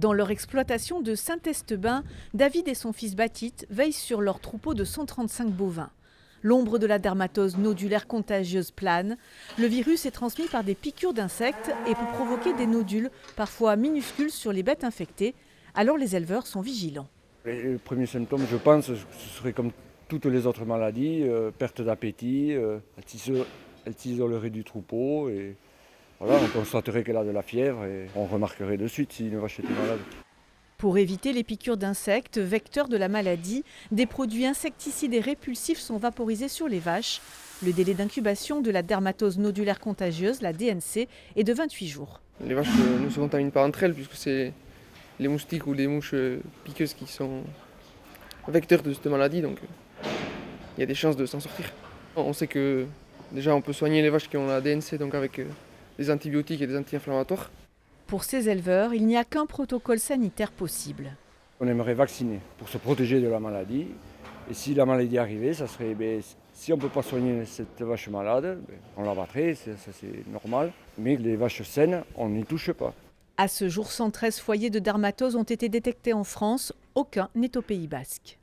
Dans leur exploitation de Saint-Estebin, David et son fils Baptiste veillent sur leur troupeau de 135 bovins. L'ombre de la dermatose nodulaire contagieuse plane. Le virus est transmis par des piqûres d'insectes et peut provoquer des nodules, parfois minuscules, sur les bêtes infectées. Alors les éleveurs sont vigilants. Les premiers symptômes, je pense, ce serait comme toutes les autres maladies, perte d'appétit, elle t'isolerait du troupeau et voilà, on constaterait qu'elle a de la fièvre et on remarquerait de suite si une vache était malade. Pour éviter les piqûres d'insectes, vecteurs de la maladie, des produits insecticides et répulsifs sont vaporisés sur les vaches. Le délai d'incubation de la dermatose nodulaire contagieuse, la DNC, est de 28 jours. Les vaches ne se contaminent pas entre elles puisque c'est les moustiques ou les mouches piqueuses qui sont vecteurs de cette maladie, donc il y a des chances de s'en sortir. On sait que déjà on peut soigner les vaches qui ont la DNC donc avec des antibiotiques et des anti-inflammatoires. Pour ces éleveurs, il n'y a qu'un protocole sanitaire possible. On aimerait vacciner pour se protéger de la maladie. Et si la maladie arrivait, ça serait, si on ne peut pas soigner cette vache malade, on l'abattrait, ça c'est normal. Mais les vaches saines, on n'y touche pas. À ce jour, 113 foyers de dermatose ont été détectés en France. Aucun n'est au Pays basque.